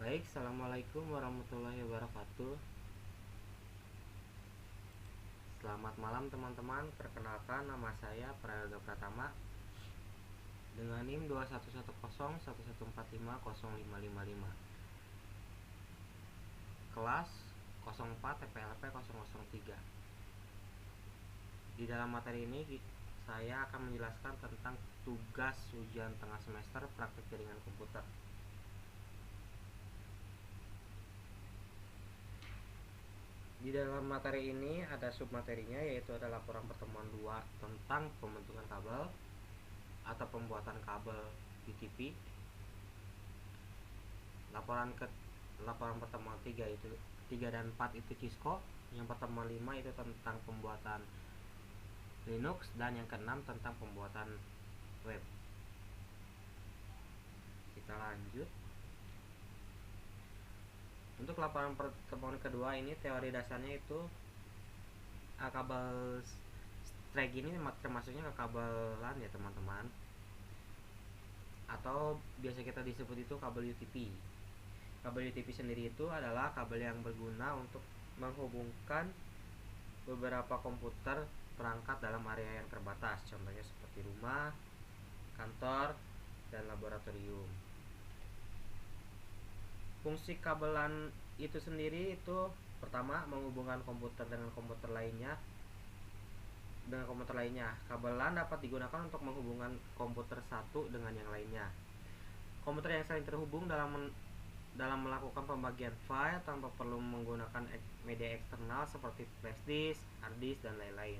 Baik, assalamualaikum warahmatullahi wabarakatuh. Selamat malam teman-teman. Perkenalkan, nama saya Prayoga Pratama dengan NIM 211011450555. Kelas 04 TPLP 003. Di dalam materi ini saya akan menjelaskan tentang tugas ujian tengah semester praktik jaringan komputer. Di dalam materi ini ada submaterinya, yaitu ada laporan pertemuan 2 tentang pembentukan kabel atau pembuatan kabel UTP. Laporan pertemuan 3 itu 3 dan 4 itu Cisco. Yang pertemuan 5 itu tentang pembuatan Linux, dan yang ke-6 tentang pembuatan web. Kita lanjut. Untuk laporan pertemuan kedua ini, teori dasarnya itu kabel strike ini termasuknya ke kabel LAN ya teman-teman, atau biasa kita disebut itu kabel UTP. Kabel UTP sendiri itu adalah kabel yang berguna untuk menghubungkan beberapa komputer perangkat dalam area yang terbatas, contohnya seperti rumah, kantor, dan laboratorium. Fungsi kabelan itu sendiri itu pertama menghubungkan komputer dengan komputer lainnya. Kabelan dapat digunakan untuk menghubungkan komputer satu dengan yang lainnya. Komputer yang saling terhubung dalam melakukan pembagian file tanpa perlu menggunakan media eksternal seperti flash disk, hard disk, dan lain-lain.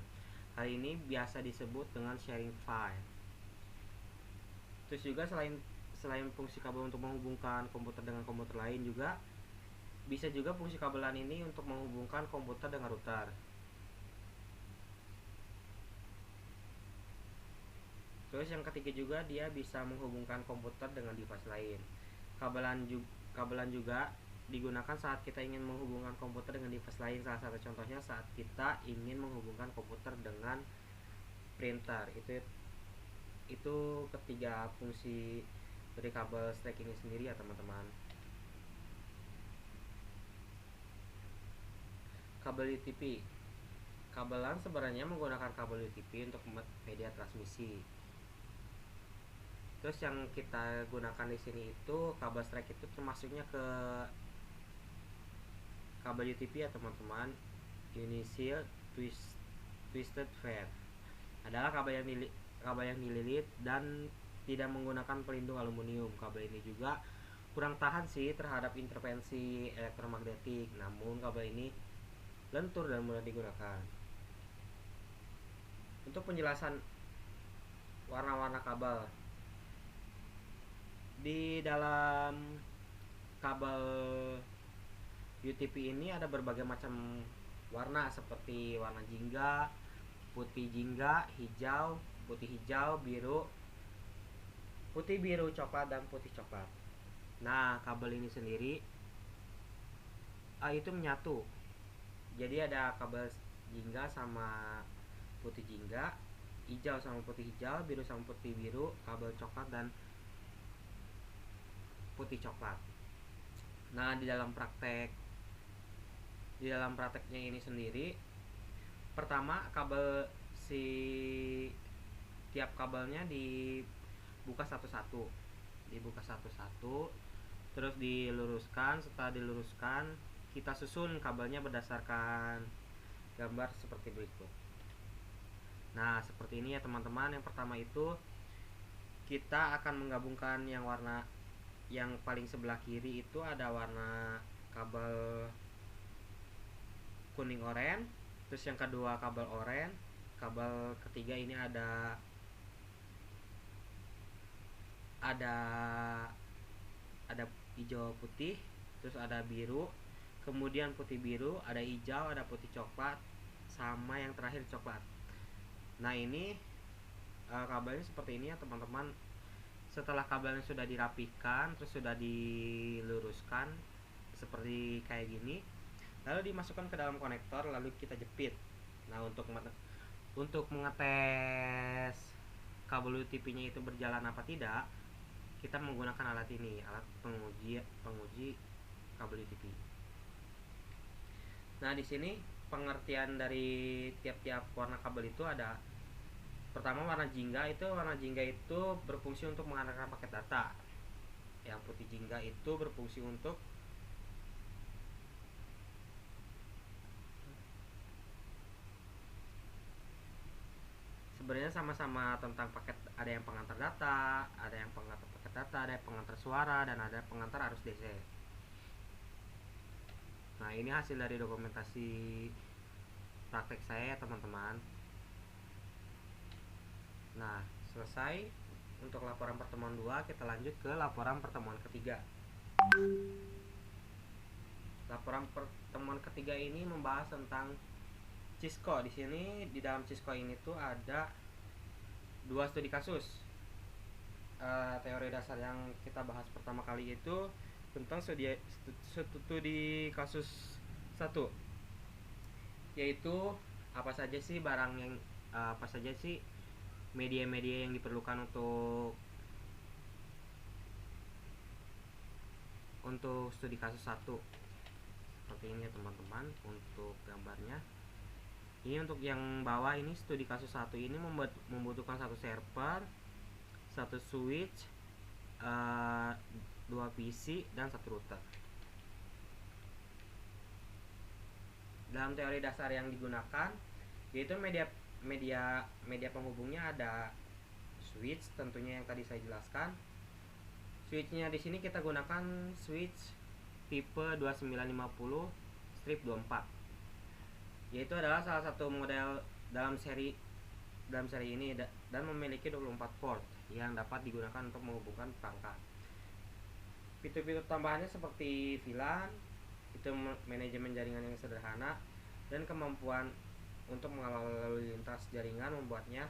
Hal ini biasa disebut dengan sharing file. Terus juga selain fungsi kabel untuk menghubungkan komputer dengan komputer lain, juga bisa juga fungsi kabelan ini untuk menghubungkan komputer dengan router. Terus yang ketiga juga dia bisa menghubungkan komputer dengan device lain. Kabelan juga digunakan saat kita ingin menghubungkan komputer dengan device lain. Salah satu contohnya saat kita ingin menghubungkan komputer dengan printer. Itu ketiga fungsi dari kabel strike ini sendiri ya teman-teman. Kabel UTP. Kabelan sebenarnya menggunakan kabel UTP untuk media transmisi. Terus yang kita gunakan di sini itu kabel strike itu termasuknya ke kabel UTP ya teman-teman. Initial Twisted Pair adalah kabel yang dililit dan tidak menggunakan pelindung aluminium. Kabel ini juga kurang tahan sih terhadap intervensi elektromagnetik, namun kabel ini lentur dan mudah digunakan. Untuk penjelasan warna-warna kabel, di dalam kabel UTP ini ada berbagai macam warna seperti warna jingga, putih jingga, hijau, putih hijau, biru, putih biru coklat, dan putih coklat. Nah, kabel ini sendiri itu menyatu. Jadi ada kabel jingga sama putih jingga, hijau sama putih hijau, biru sama putih biru, kabel coklat dan putih coklat. Nah, di dalam prakteknya ini sendiri, pertama tiap kabelnya dibuka satu-satu, terus diluruskan. Setelah diluruskan, kita susun kabelnya berdasarkan gambar seperti berikut. Nah, seperti ini ya teman-teman. Yang pertama itu kita akan menggabungkan yang paling sebelah kiri itu ada warna kabel kuning oranye, terus yang kedua kabel oranye, kabel ketiga ini ada hijau putih, terus ada biru, kemudian putih biru, ada hijau, ada putih coklat, sama yang terakhir coklat. Nah, ini kabelnya seperti ini ya teman-teman. Setelah kabelnya sudah dirapikan, terus sudah diluruskan seperti kayak gini, lalu dimasukkan ke dalam konektor, lalu kita jepit. Nah, untuk mengetes kabel UTP-nya itu berjalan apa tidak, kita menggunakan alat ini, alat penguji kabel UTP. Nah, di sini pengertian dari tiap-tiap warna kabel itu ada. Pertama, warna jingga itu berfungsi untuk mengantarkan paket data. Yang putih jingga itu berfungsi untuk sebenarnya sama-sama tentang paket, ada yang pengantar data, ada yang pengantar paket data, ada yang pengantar suara, dan ada pengantar arus DC. Nah, ini hasil dari dokumentasi praktek saya ya teman-teman. Nah, selesai untuk laporan pertemuan 2, kita lanjut ke laporan pertemuan ketiga. Laporan pertemuan ketiga ini membahas tentang Cisco. Di sini di dalam Cisco ini tuh ada 2 studi kasus. Teori dasar yang kita bahas pertama kali itu tentang studi kasus 1, yaitu apa saja sih media-media yang diperlukan untuk studi kasus 1. Seperti ini ya teman-teman untuk gambarnya. Ini untuk yang bawah ini studi kasus 1 ini membutuhkan 1 server, 1 switch, 2 PC, dan 1 router. Dalam teori dasar yang digunakan yaitu media penghubungnya ada switch, tentunya yang tadi saya jelaskan. Switchnya di sini kita gunakan switch tipe 2950/24, yaitu adalah salah satu model dalam seri ini dan memiliki 24 port yang dapat digunakan untuk menghubungkan perangkat. Fitur-fitur tambahannya seperti VLAN, itu manajemen jaringan yang sederhana, dan kemampuan untuk mengelola lalu lintas jaringan membuatnya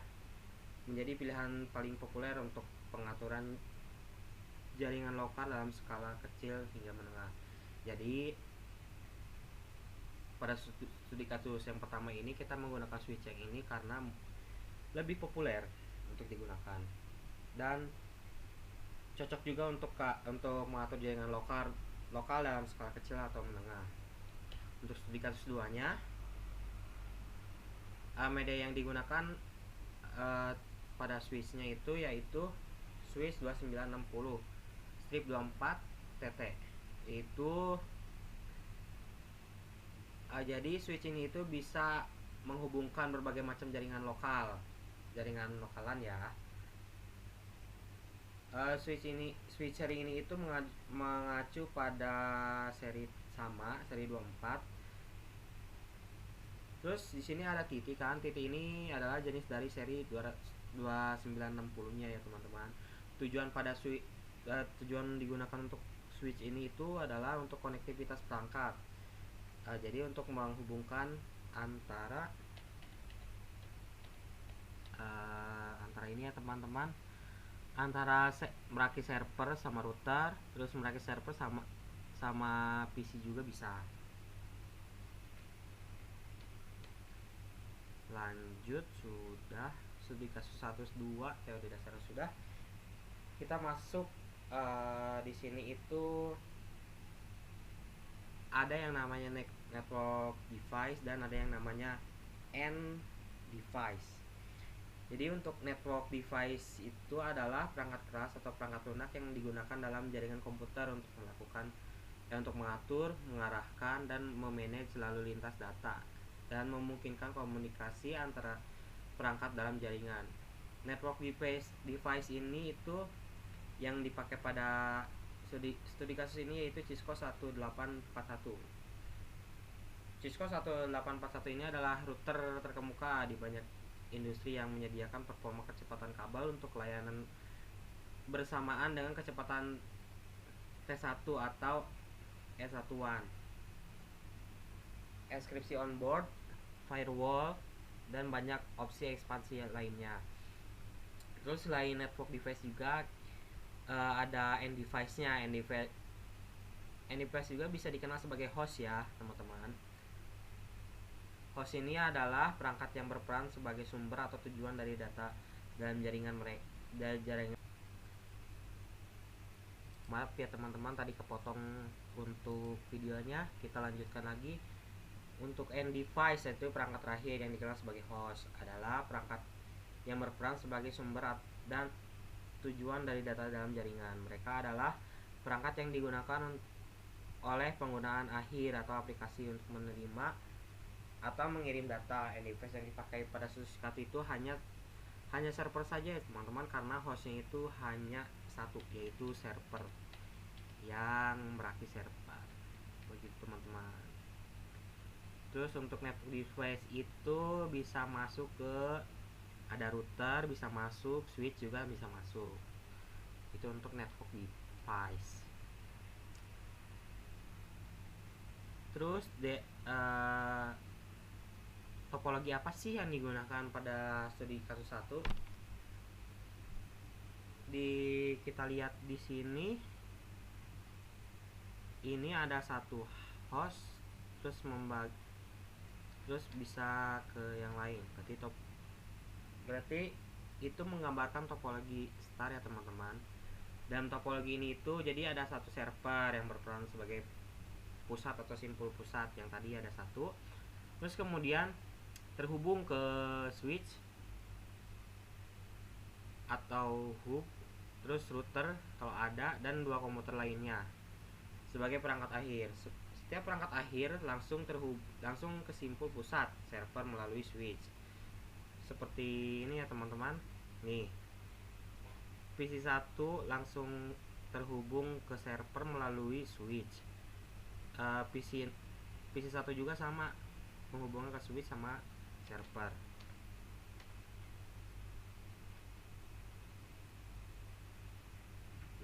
menjadi pilihan paling populer untuk pengaturan jaringan lokal dalam skala kecil hingga menengah. Jadi pada studi kasus yang pertama ini kita menggunakan switch yang ini karena lebih populer untuk digunakan dan cocok juga untuk mengatur jaringan lokal dalam skala kecil atau menengah. Untuk studi kasus 2-nya, media yang digunakan pada switchnya itu yaitu switch 2960/24TT. Itu jadi switch ini itu bisa menghubungkan berbagai macam jaringan lokalan ya. Switch seri ini itu mengacu pada seri 24. Terus di sini ada titik kan. Titik ini adalah jenis dari seri 2960-nya ya teman-teman. Tujuan digunakan untuk switch ini itu adalah untuk konektivitas perangkat. Jadi untuk menghubungkan antara ini ya teman-teman, antara merakit server sama router, terus merakit server sama PC juga bisa. Lanjut, sudah studi kasus 1-2 teori dasar sudah. Kita masuk di sini itu ada yang namanya network device dan ada yang namanya end device. Jadi untuk network device itu adalah perangkat keras atau perangkat lunak yang digunakan dalam jaringan komputer untuk untuk mengatur, mengarahkan, dan memanage lalu lintas data dan memungkinkan komunikasi antara perangkat dalam jaringan. Network device ini itu yang dipakai pada studi kasus ini yaitu Cisco 1841. Cisco 1841 ini adalah router terkemuka di banyak industri yang menyediakan performa kecepatan kabel untuk layanan bersamaan dengan kecepatan T1 atau S1, enkripsi on board, firewall, dan banyak opsi ekspansi lainnya. Terus selain network device juga ada end device-nya. End device juga bisa dikenal sebagai host ya teman-teman. Host ini adalah perangkat yang berperan sebagai sumber atau tujuan dari data dalam jaringan mereka. Maaf ya teman-teman, tadi kepotong untuk videonya. Kita lanjutkan lagi. Untuk end device, yaitu perangkat terakhir yang dikenal sebagai host, adalah perangkat yang berperan sebagai sumber dan tujuan dari data dalam jaringan. Mereka adalah perangkat yang digunakan oleh penggunaan akhir atau aplikasi untuk menerima atau mengirim data. End device yang dipakai pada satu itu hanya server saja ya teman-teman, karena hostnya itu hanya satu, yaitu server yang merakit server, begitu teman-teman. Terus untuk network device itu bisa masuk ke, ada router bisa masuk, switch juga bisa masuk. Itu untuk network device. Terus topologi apa sih yang digunakan pada studi kasus 1? Kita lihat di sini, ini ada satu host terus bisa ke yang lain. Berarti itu menggambarkan topologi star ya teman-teman. Dalam topologi ini itu jadi ada satu server yang berperan sebagai pusat atau simpul pusat, yang tadi ada satu, terus kemudian terhubung ke switch atau hub, terus router kalau ada, dan dua komputer lainnya sebagai perangkat akhir. Setiap perangkat akhir langsung ke simpul pusat server melalui switch. Seperti ini ya teman-teman. Nih, PC1 langsung terhubung ke server melalui switch. PC1 juga sama, menghubungkan ke switch sama server.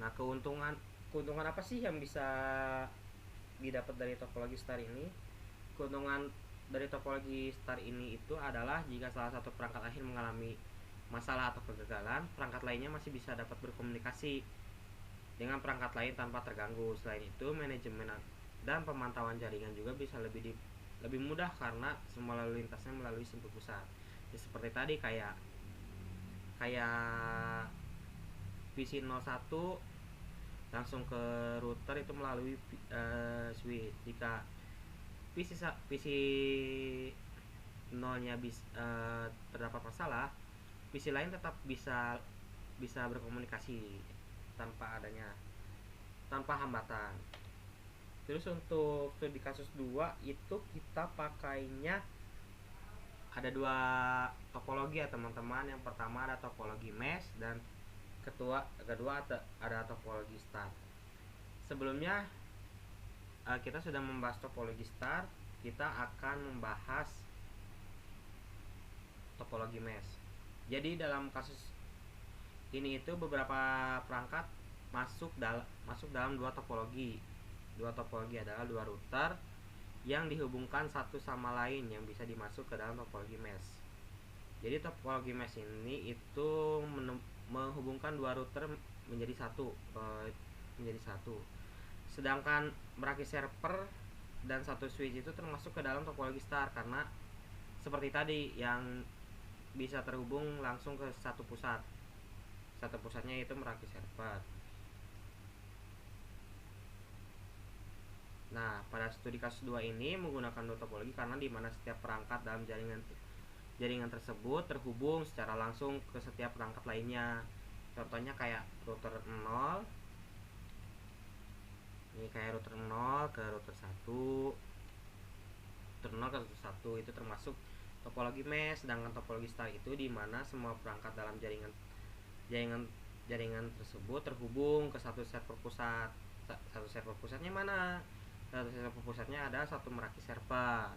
Nah, keuntungan apa sih yang bisa didapat dari topologi star ini? Keuntungan dari topologi star ini itu adalah jika salah satu perangkat akhir mengalami masalah atau kegagalan, perangkat lainnya masih bisa dapat berkomunikasi dengan perangkat lain tanpa terganggu. Selain itu, manajemen dan pemantauan jaringan juga bisa lebih mudah karena semua lalu lintasnya melalui simpul pusat. Ya, seperti tadi kayak PC01 langsung ke router itu melalui switch. Jika PC 0 nya terdapat masalah, PC lain tetap bisa berkomunikasi tanpa hambatan. Terus untuk studi kasus 2 itu kita pakainya ada dua topologi ya teman-teman. Yang pertama ada topologi mesh, dan kedua ada topologi star. Sebelumnya kita sudah membahas topologi star, kita akan membahas topologi mesh. Jadi dalam kasus ini itu beberapa perangkat masuk dalam dua topologi. Dua topologi adalah dua router yang dihubungkan satu sama lain yang bisa dimasuk ke dalam topologi mesh. Jadi topologi mesh ini itu menghubungkan dua router menjadi satu. Sedangkan merakit server dan satu switch itu termasuk ke dalam topologi star, karena seperti tadi yang bisa terhubung langsung ke satu pusat. Satu pusatnya itu merakit server. Nah, pada studi kasus 2 ini menggunakan dua topologi karena di mana setiap perangkat dalam jaringan tersebut terhubung secara langsung ke setiap perangkat lainnya. Contohnya kayak router 0. Ini kayak router 0 ke router 1. Router 0 ke router 1 itu termasuk topologi mesh. Sedangkan topologi star itu di mana semua perangkat dalam jaringan tersebut terhubung ke satu server pusat. Satu server pusatnya mana? Satu server pusatnya ada satu merakit server.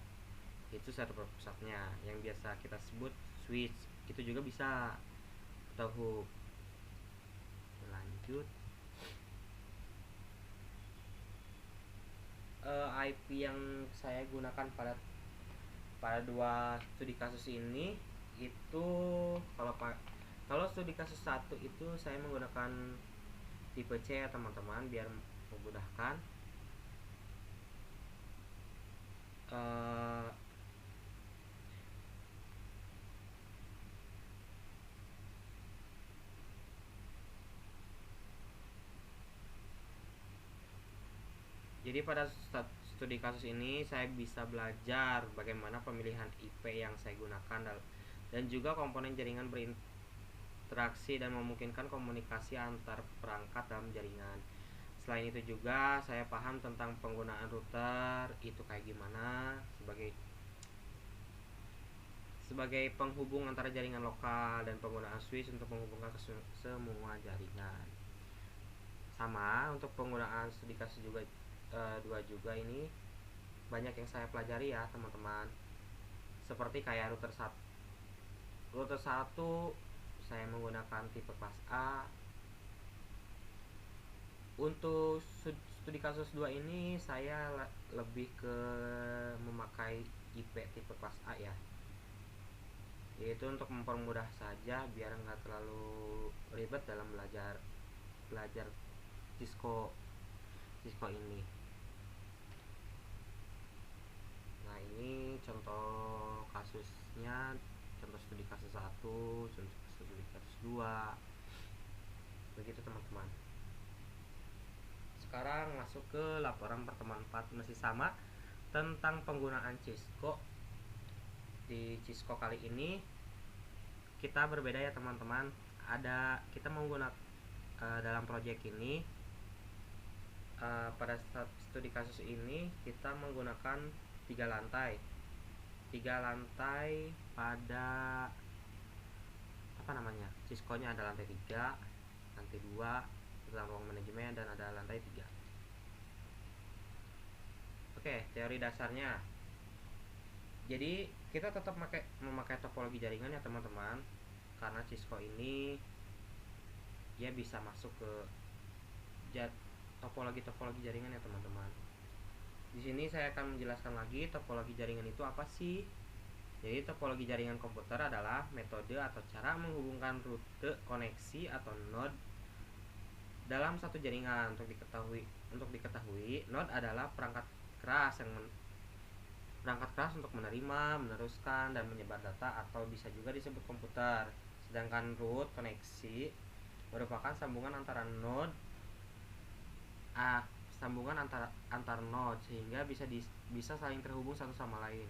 Itu server pusatnya yang biasa kita sebut switch. Itu juga bisa atau hub. Lanjut. IP yang saya gunakan pada dua studi kasus ini itu, kalau studi kasus 1 itu saya menggunakan tipe C ya teman-teman, biar memudahkan. Jadi pada studi kasus ini saya bisa belajar bagaimana pemilihan IP yang saya gunakan dan juga komponen jaringan berinteraksi dan memungkinkan komunikasi antar perangkat dalam jaringan. Selain itu juga saya paham tentang penggunaan router itu kayak gimana sebagai penghubung antara jaringan lokal dan penggunaan switch untuk menghubungkan ke semua jaringan. Sama untuk penggunaan studi kasus juga dua juga ini banyak yang saya pelajari ya teman-teman. Seperti kayak router 1 saya menggunakan tipe kelas A. Untuk studi kasus 2 ini saya lebih ke memakai IP tipe kelas A ya, yaitu untuk mempermudah saja biar nggak terlalu ribet dalam belajar Cisco ini. Nah, ini contoh kasusnya, contoh studi kasus 1, contoh studi kasus 2, begitu teman-teman. Sekarang masuk ke laporan pertemuan 4, masih sama tentang penggunaan Cisco. Di Cisco kali ini kita berbeda ya teman-teman. Kita menggunakan dalam proyek ini pada studi kasus ini kita menggunakan 3 lantai pada Cisco-nya ada lantai 3, lantai 2 tentang ruang manajemen, dan ada lantai 3. Oke, teori dasarnya. Jadi kita tetap memakai topologi jaringan ya teman-teman, karena Cisco ini ya bisa masuk ke topologi jaringan ya teman-teman. Di sini saya akan menjelaskan lagi topologi jaringan itu apa sih. Jadi topologi jaringan komputer adalah metode atau cara menghubungkan rute koneksi atau node dalam satu jaringan. Untuk diketahui, node adalah perangkat keras untuk menerima, meneruskan, dan menyebar data, atau bisa juga disebut komputer. Sedangkan root koneksi merupakan sambungan antara node antar node sehingga bisa saling terhubung satu sama lain.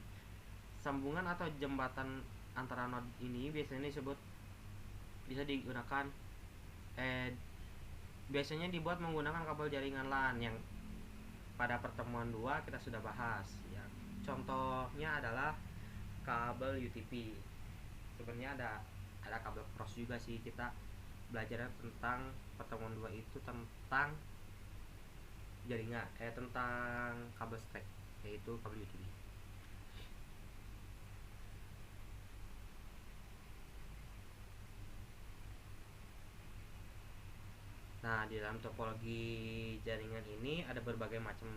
Sambungan atau jembatan antara node ini biasanya biasanya dibuat menggunakan kabel jaringan LAN yang pada pertemuan 2 kita sudah bahas ya. Contohnya adalah kabel UTP. Sebenarnya ada kabel cross juga sih. Kita belajar tentang pertemuan 2 itu tentang jaringan tentang kabel stack, yaitu kabel UTP. Nah, di dalam topologi jaringan ini ada berbagai macam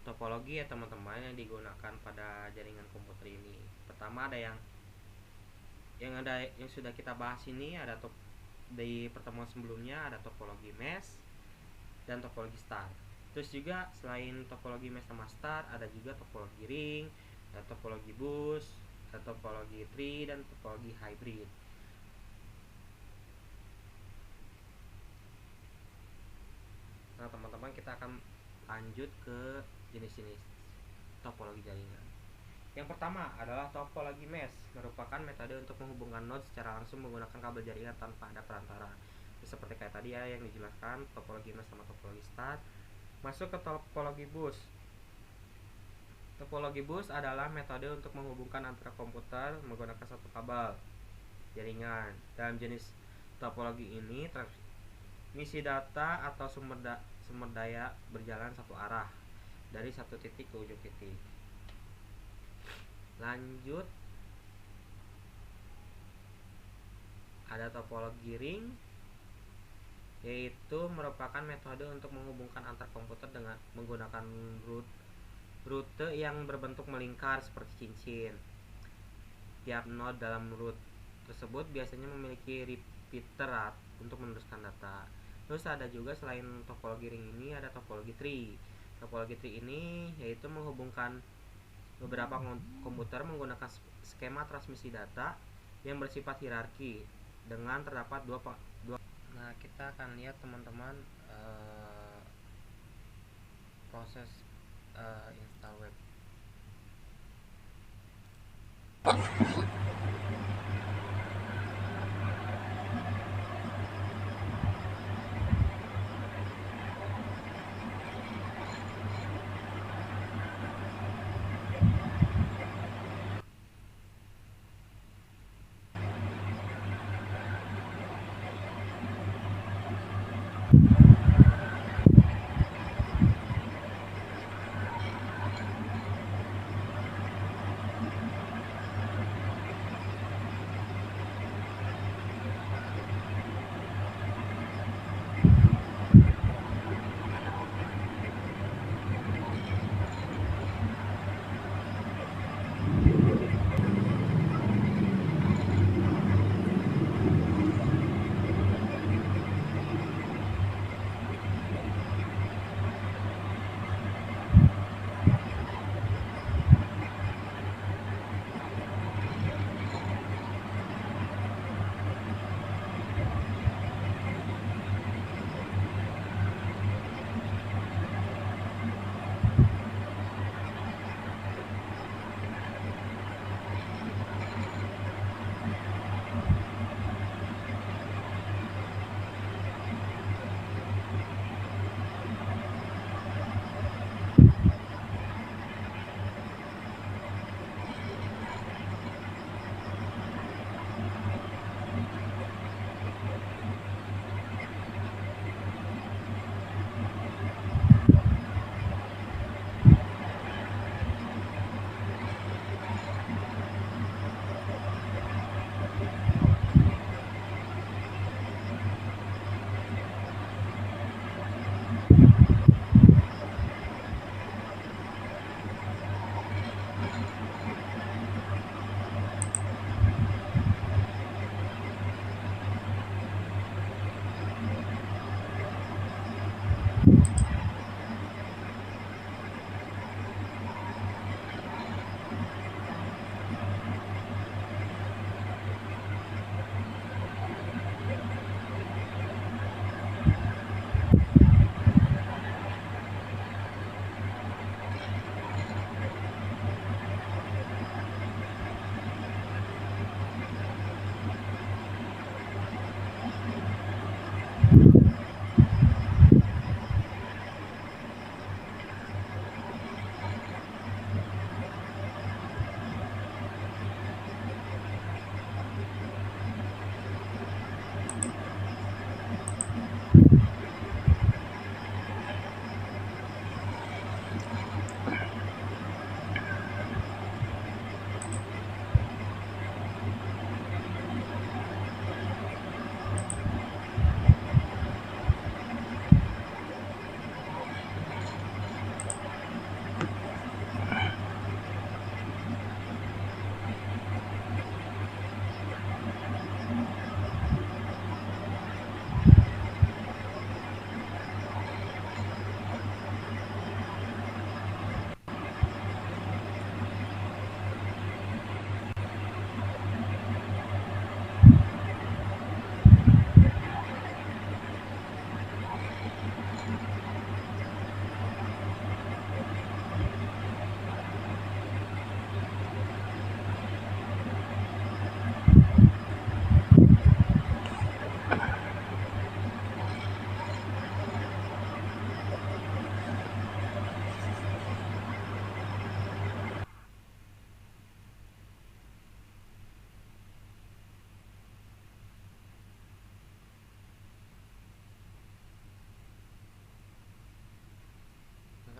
topologi ya teman-teman yang digunakan pada jaringan komputer ini. Pertama ada yang sudah kita bahas ini, ada di pertemuan sebelumnya, ada topologi mesh dan topologi star. Terus juga selain topologi mesh sama star, ada juga topologi ring, ada topologi bus, ada topologi tree, dan topologi hybrid. Nah teman-teman, kita akan lanjut ke jenis-jenis topologi jaringan. Yang pertama adalah topologi mesh, merupakan metode untuk menghubungkan node secara langsung menggunakan kabel jaringan tanpa ada perantara. Seperti kayak tadi ya yang dijelaskan, topologi mesh sama topologi star. Masuk ke topologi bus. Topologi bus adalah metode untuk menghubungkan antara komputer menggunakan satu kabel jaringan. Dalam jenis topologi ini, transmisi data atau sumber daya berjalan satu arah dari satu titik ke ujung titik. Lanjut, ada topologi ring, yaitu merupakan metode untuk menghubungkan antar komputer dengan menggunakan rute yang berbentuk melingkar seperti cincin. Tiap node dalam rute tersebut biasanya memiliki repeater untuk meneruskan data. Terus ada juga selain topologi ring ini ada topologi tree. Topologi tree ini yaitu menghubungkan beberapa komputer menggunakan skema transmisi data yang bersifat hierarki dengan terdapat dua. Nah, kita akan lihat teman-teman proses install web.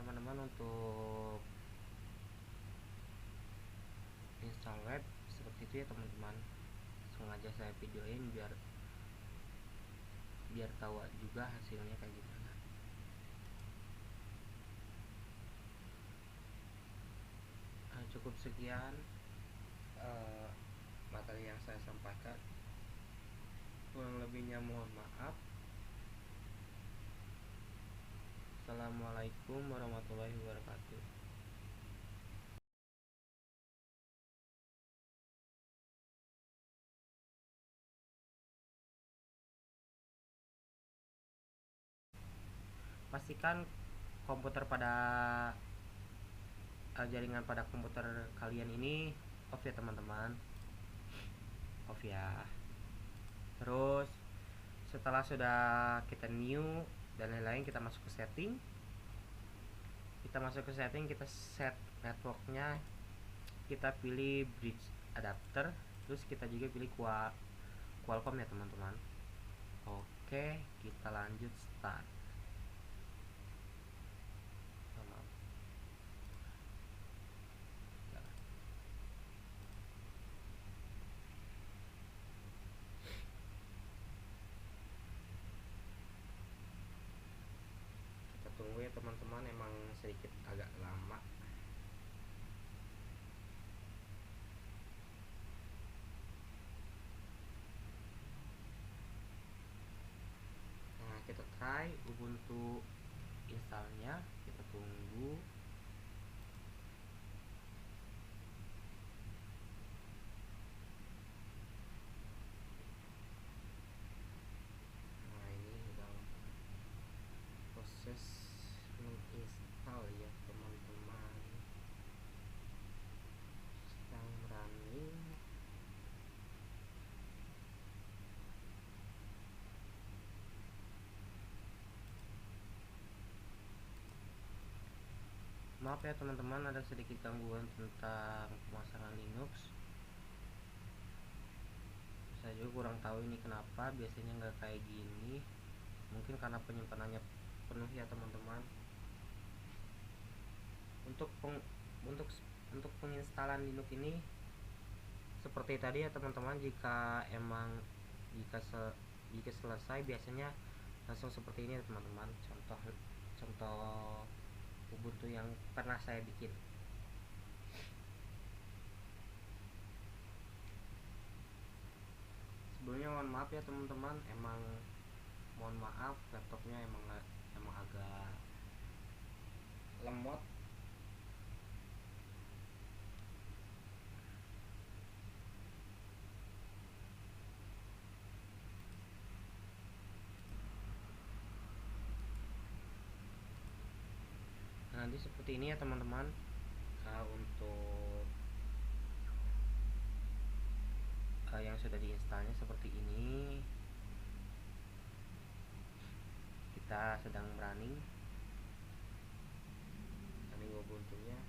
Teman-teman, untuk install web seperti itu ya teman-teman. Sengaja saya videoin biar tahu juga hasilnya kayak gimana. Cukup sekian materi yang saya sampaikan, kurang lebihnya mohon maaf. Assalamualaikum warahmatullahi wabarakatuh. Pastikan komputer pada jaringan pada komputer kalian ini off ya teman-teman, off ya. Terus setelah sudah kita new dan lain-lain, kita masuk ke setting. Kita set networknya, kita pilih bridge adapter, terus kita juga pilih Qualcomm ya teman-teman. Oke, kita lanjut start. Kita tunggu ya teman-teman, emang sedikit agak lama. Nah, kita try Ubuntu installnya, kita tunggu. Nah, ini udah proses menginstal ya teman-teman, sedang running. Maaf ya teman-teman, ada sedikit gangguan tentang pemasangan Linux. Saya juga kurang tahu ini kenapa, biasanya nggak kayak gini. Mungkin karena penyimpanannya penuh ya teman-teman. Untuk penginstalan Linux ini seperti tadi ya teman-teman, jika selesai biasanya langsung seperti ini ya teman-teman. Contoh Ubuntu yang pernah saya bikin. Sebelumnya mohon maaf ya teman-teman, mohon maaf, laptopnya emang agak lemot. Nanti seperti ini ya teman-teman. Untuk yang sudah diinstalnya seperti ini, kita sedang running Ubuntunya.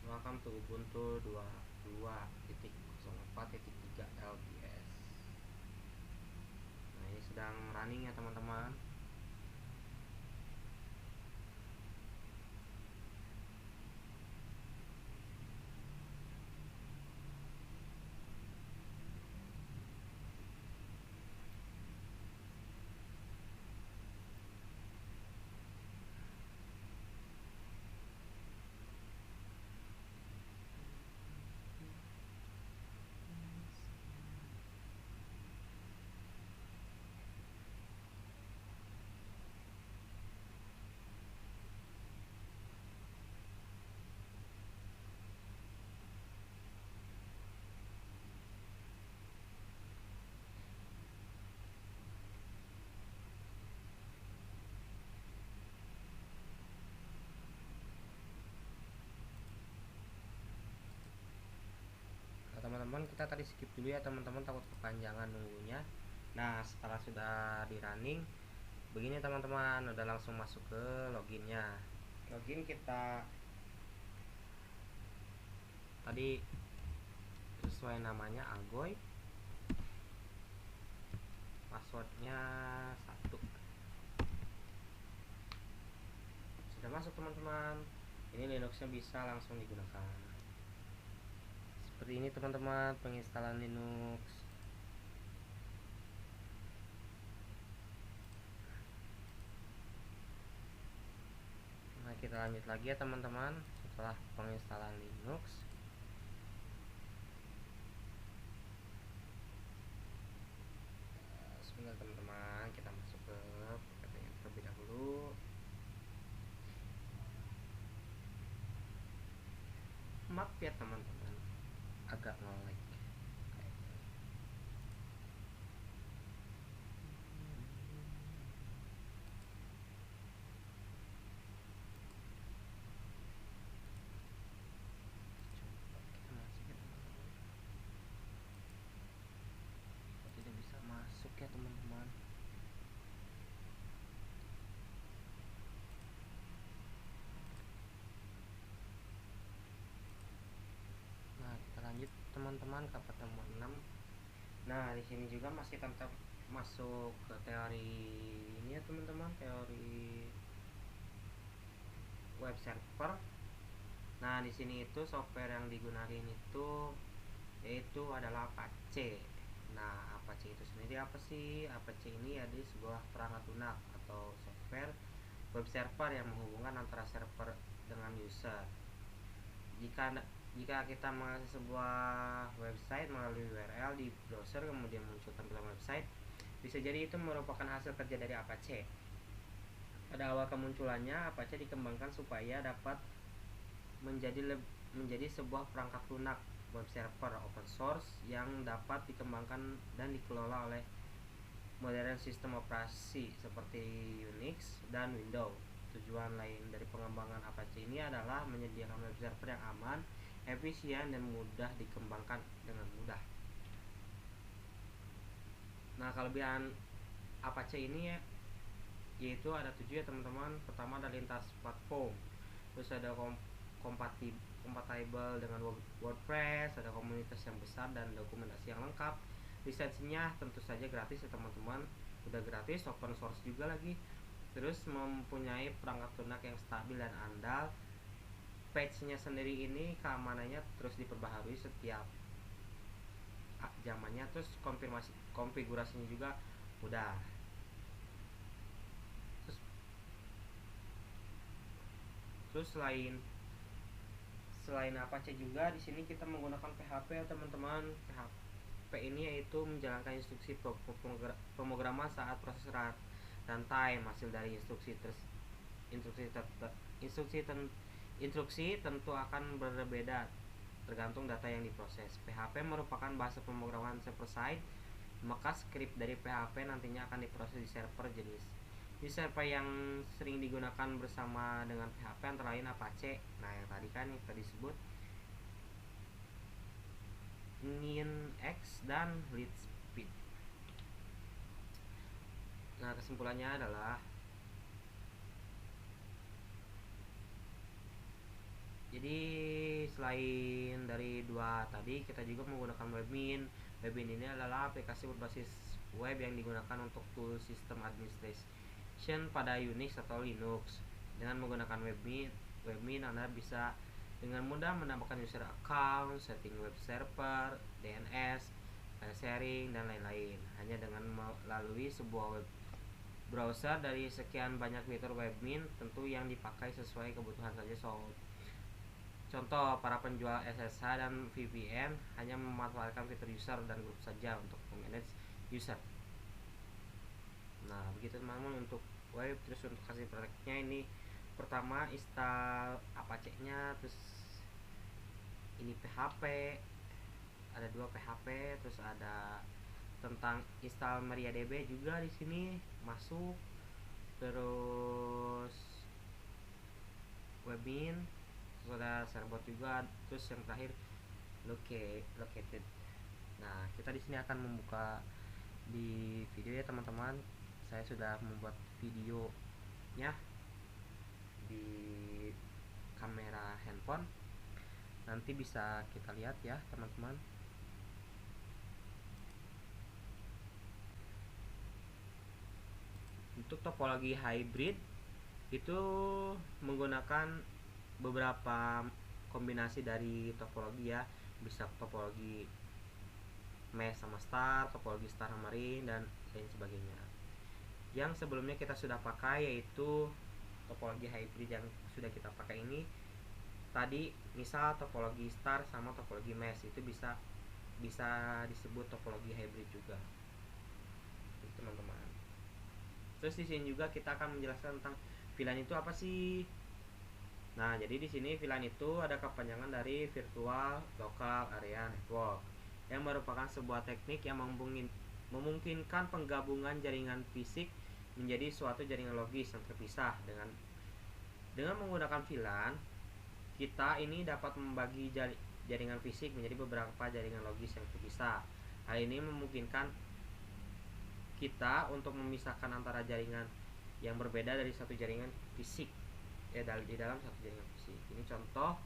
Welcome to Ubuntu 22.04.3 LTS. Nah, ini sedang running ya teman-teman. Teman-teman, kita tadi skip dulu ya teman-teman, takut kepanjangan nunggunya. Nah, setelah sudah di running begini teman-teman, udah langsung masuk ke loginnya. Login, kita tadi sesuai namanya Algoy, passwordnya 1. Sudah masuk teman-teman, ini Linuxnya bisa langsung digunakan. Seperti ini teman-teman penginstalan Linux. Nah, kita lanjut lagi ya teman-teman. Setelah penginstalan Linux, sebentar teman-teman, kita masuk ke PKTN terlebih dahulu. Maaf ya teman-teman, agak nge-lag. lanjut teman-teman ke pertemuan 6. Nah, di sini juga masih tentang masuk ke teori ini ya teman-teman, teori web server. Nah, di sini itu software yang digunakan itu yaitu adalah Apache. Nah, Apache itu sendiri apa sih? Apache ini adalah sebuah perangkat lunak atau software web server yang menghubungkan antara server dengan user. Jika kita mengakses sebuah website melalui URL di browser kemudian muncul tampilan website, bisa jadi itu merupakan hasil kerja dari Apache. Pada awal kemunculannya, Apache dikembangkan supaya dapat menjadi sebuah perangkat lunak web server open source yang dapat dikembangkan dan dikelola oleh modern sistem operasi seperti Unix dan Windows. Tujuan lain dari pengembangan Apache ini adalah menyediakan web server yang aman, efisien, dan mudah dikembangkan dengan mudah. Nah, kelebihan Apache ini yaitu ada 7 ya teman-teman. Pertama ada lintas platform, terus ada kompatibel dengan WordPress, ada komunitas yang besar dan dokumentasi yang lengkap. Lisensinya tentu saja gratis ya teman-teman, udah gratis, open source juga lagi. Terus mempunyai perangkat lunak yang stabil dan andal. Patch-nya sendiri ini keamanannya terus diperbaharui setiap zamannya. Terus konfigurasinya juga mudah. Terus selain Apache juga di sini kita menggunakan PHP ya teman-teman. PHP ini yaitu menjalankan instruksi pemrograman saat proses runtime. Hasil dari instruksi tentu akan berbeda tergantung data yang diproses. PHP merupakan bahasa pemrograman server side, maka skrip dari PHP nantinya akan diproses di server jenis. Di server yang sering digunakan bersama dengan PHP antara lain Apache. Nah, yang tadi sebut Nginx dan Lightspeed. Nah, kesimpulannya adalah jadi selain dari dua tadi, kita juga menggunakan Webmin. Webmin ini adalah aplikasi berbasis web yang digunakan untuk tool sistem administration pada Unix atau Linux. Dengan menggunakan Webmin Anda bisa dengan mudah menambahkan user account, setting web server, DNS, file sharing, dan lain-lain. Hanya dengan melalui sebuah web browser dari sekian banyak fitur Webmin tentu yang dipakai sesuai kebutuhan saja. Contoh, para penjual SSH dan VPN hanya memanfaatkan fitur user dan grup saja untuk memanage user. Nah, begitu teman-teman untuk web. Terus untuk kasih prakteknya ini, pertama install Apache-nya, terus ini PHP, ada 2 PHP, terus ada tentang install MariaDB juga di sini masuk, terus Webmin, terus ada Servbot juga, terus yang terakhir located. Nah, kita di sini akan membuka di video ya teman-teman. Saya sudah membuat videonya di kamera handphone. Nanti bisa kita lihat ya teman-teman. Untuk topologi hybrid itu menggunakan beberapa kombinasi dari topologi ya. Bisa topologi mesh sama star, topologi star sama ring, dan lain sebagainya. Yang sebelumnya kita sudah pakai yaitu topologi hybrid yang sudah kita pakai ini tadi, misal topologi star sama topologi mesh, itu bisa disebut topologi hybrid juga teman-teman. Terus di sini juga kita akan menjelaskan tentang VLAN itu apa sih. Nah, jadi di sini VLAN itu ada kepanjangan dari Virtual Local Area Network, yang merupakan sebuah teknik yang memungkinkan penggabungan jaringan fisik menjadi suatu jaringan logis yang terpisah. Dengan menggunakan VLAN, kita ini dapat membagi jaringan fisik menjadi beberapa jaringan logis yang terpisah. Hal ini memungkinkan kita untuk memisahkan antara jaringan yang berbeda dari satu jaringan fisik di dalam satu jaringan fisik. Ini contoh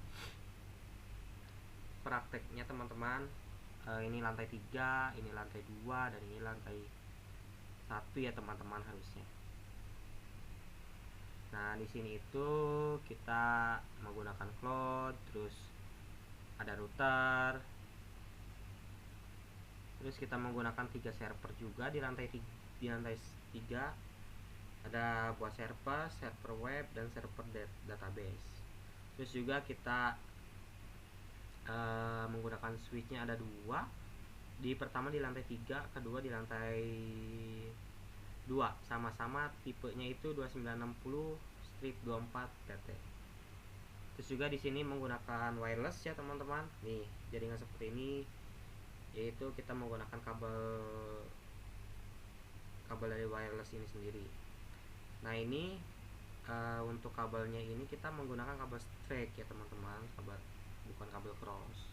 prakteknya teman-teman. Ini lantai 3, ini lantai 2, dan ini lantai 1 ya teman-teman harusnya. Nah, di sini itu kita menggunakan cloud, terus ada router. Terus kita menggunakan 3 server juga di lantai 3. Ada buat server web, dan server database. Terus juga kita menggunakan switchnya ada 2. Pertama di lantai 3, kedua di lantai 2. Sama-sama tipenya itu 2960/24 TT. Terus juga di sini menggunakan wireless ya teman-teman. Nih, jaringan seperti ini, yaitu kita menggunakan kabel dari wireless ini sendiri. Nah, ini untuk kabelnya ini kita menggunakan kabel straight ya teman-teman, bukan kabel cross.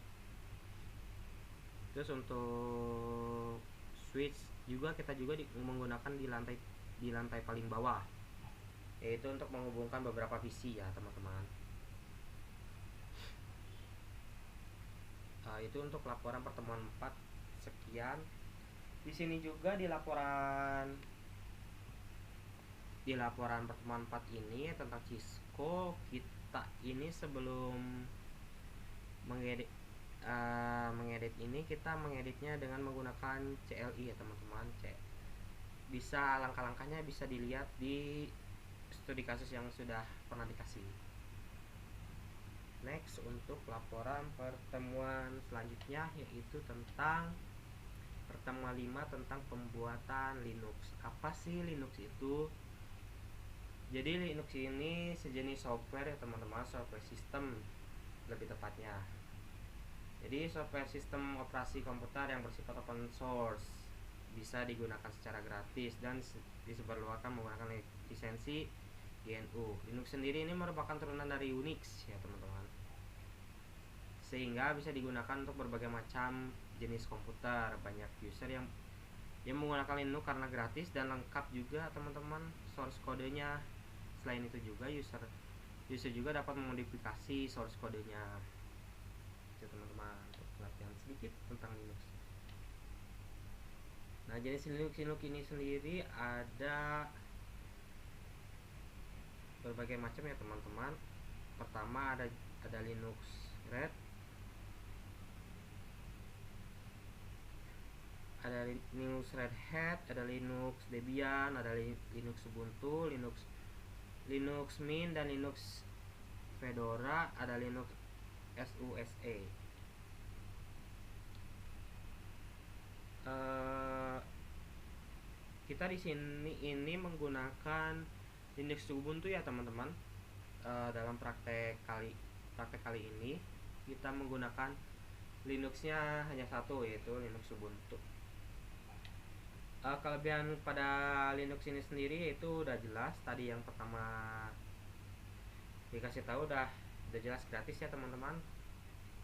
Terus untuk switch juga kita menggunakan di lantai paling bawah, yaitu untuk menghubungkan beberapa PC ya teman-teman. Itu untuk laporan pertemuan 4 sekian. Di sini juga di laporan pertemuan 4 ini tentang Cisco, kita ini sebelum mengedit ini, kita mengeditnya dengan menggunakan CLI ya teman-teman. Bisa langkah-langkahnya bisa dilihat di studi kasus yang sudah pernah dikasih. Next, untuk laporan pertemuan selanjutnya, yaitu tentang pertemuan 5 tentang pembuatan Linux. Apa sih Linux itu? Jadi Linux ini sejenis software ya teman-teman, software system lebih tepatnya. Jadi software sistem operasi komputer yang bersifat open source, bisa digunakan secara gratis dan disebarluaskan menggunakan lisensi GNU. Linux sendiri ini merupakan turunan dari Unix ya teman-teman, sehingga bisa digunakan untuk berbagai macam jenis komputer. Banyak user yang menggunakan Linux karena gratis dan lengkap juga teman-teman source kodenya. Selain itu juga user juga dapat memodifikasi source kodenya. Itu teman-teman, untuk pelatihan sedikit tentang Linux. Nah, jenis Linux ini sendiri ada berbagai macam ya teman-teman. Pertama ada Linux Red, ada Linux Red Hat, ada Linux Debian, ada Linux Ubuntu, Linux Mint, dan Linux Fedora, ada Linux SUSE. Kita di sini ini menggunakan Linux Ubuntu ya teman-teman. Dalam praktek kali ini kita menggunakan Linuxnya hanya satu, yaitu Linux Ubuntu. Kelebihan pada Linux ini sendiri itu udah jelas. Tadi yang pertama dikasih tahu udah jelas gratis ya teman-teman,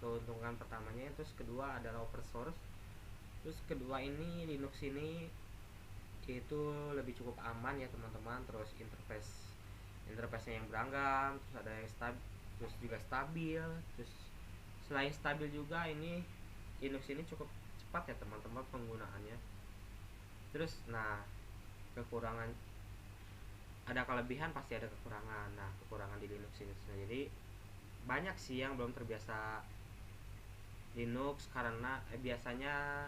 keuntungan pertamanya. Terus kedua adalah open source. Terus kedua ini Linux ini itu lebih cukup aman ya teman-teman. Terus interface-nya yang beragam, terus ada yang terus juga stabil. Terus selain stabil juga, ini Linux ini cukup cepat ya teman-teman penggunaannya. Terus nah, kekurangan, ada kelebihan pasti ada kekurangan. Nah, kekurangan di Linux ini sendiri banyak sih yang belum terbiasa Linux, karena biasanya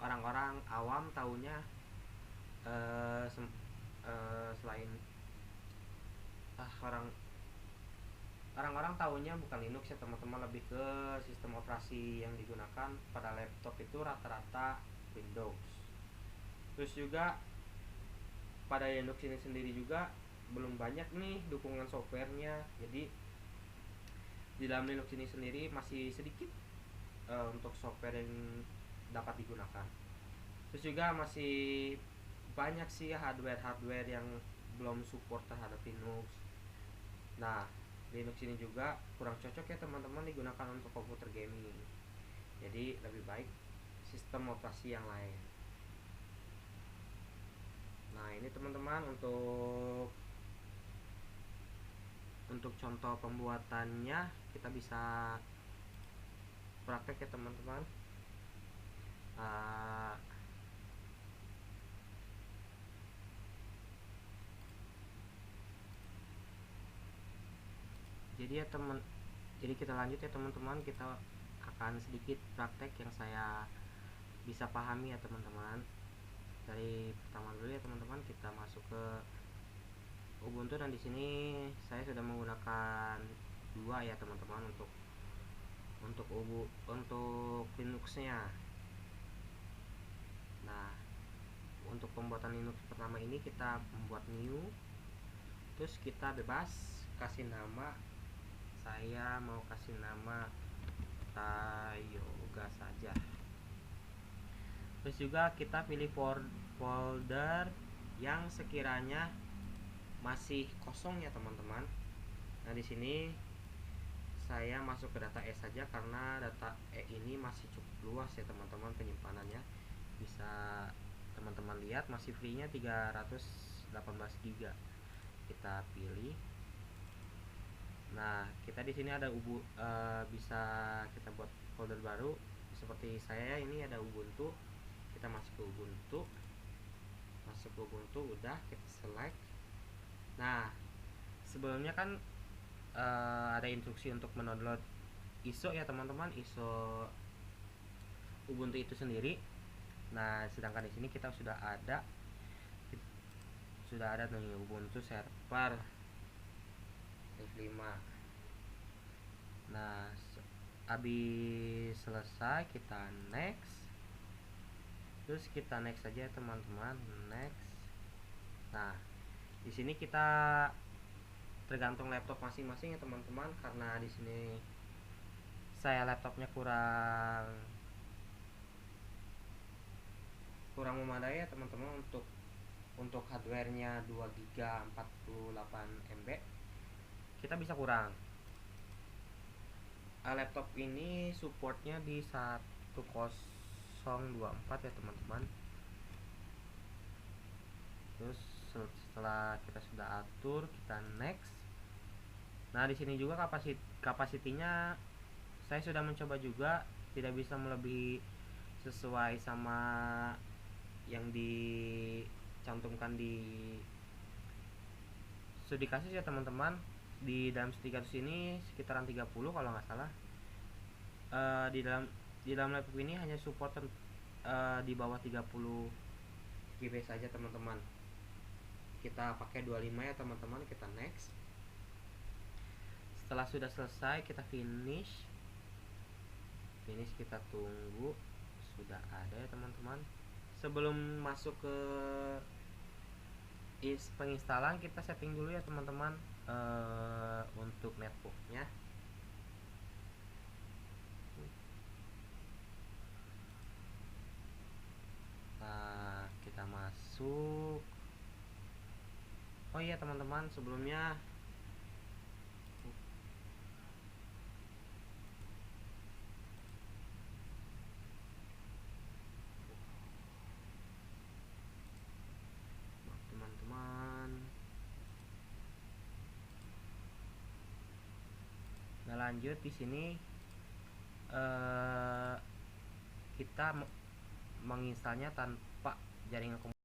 orang-orang awam taunya selain orang-orang taunya bukan Linux ya teman-teman, lebih ke sistem operasi yang digunakan pada laptop itu rata-rata Windows. Terus juga pada Linux ini sendiri juga belum banyak nih dukungan softwarenya. Jadi di dalam Linux ini sendiri masih sedikit untuk software yang dapat digunakan. Terus juga masih banyak sih hardware yang belum support terhadap Linux. Nah, Linux ini juga kurang cocok ya teman-teman digunakan untuk komputer gaming. Jadi lebih baik sistem operasi yang lain. Nah, ini teman-teman untuk contoh pembuatannya, kita bisa praktek ya teman-teman. Jadi kita lanjut ya teman-teman. Kita akan sedikit praktek yang saya bisa pahami ya teman-teman. Dari pertama dulu ya teman-teman, kita masuk ke Ubuntu, dan di sini saya sudah menggunakan 2 ya teman-teman untuk Linux-nya. Nah, untuk pembuatan Linux pertama ini kita membuat new, terus kita bebas kasih nama. Saya mau kasih nama Tayoga saja. Terus juga kita pilih folder yang sekiranya masih kosong ya teman-teman. Nah, di sini saya masuk ke data E saja karena data E ini masih cukup luas ya teman-teman penyimpanannya. Bisa teman-teman lihat masih free-nya 318 GB. Kita pilih. Nah, kita di sini ada bisa kita buat folder baru. Seperti saya ini ada Ubuntu. Kita masuk ke Ubuntu. Udah kita select. Nah, sebelumnya kan ada instruksi untuk mendownload ISO ya teman-teman, ISO Ubuntu itu sendiri. Nah, sedangkan di sini kita sudah ada nih Ubuntu server 5. Nah, habis selesai kita next. Terus kita next saja teman-teman, next. Nah, di sini kita tergantung laptop masing-masing ya teman-teman, karena di sini saya laptopnya kurang memadai ya teman-teman untuk hardwarenya 2 GB 48 MB. Kita bisa kurang. Laptop ini supportnya di 1024 ya teman-teman. Terus setelah kita sudah atur, kita next. Nah, di sini juga kapasitinya saya sudah mencoba juga, tidak bisa melebihi sesuai sama yang dicantumkan di studi kasus ya teman-teman. Di dalam studi kasus ini sekitaran 30 kalau nggak salah. Di dalam laptop ini hanya support di bawah 30 GB saja teman-teman. Kita pakai 25 ya teman-teman. Kita next. Setelah sudah selesai kita finish, kita tunggu. Sudah ada ya teman-teman. Sebelum masuk ke penginstalan, kita setting dulu ya teman-teman untuk networknya. Nah, kita masuk. Oh iya teman-teman, sebelumnya lanjut di sini kita menginstalnya tanpa jaringan komputer.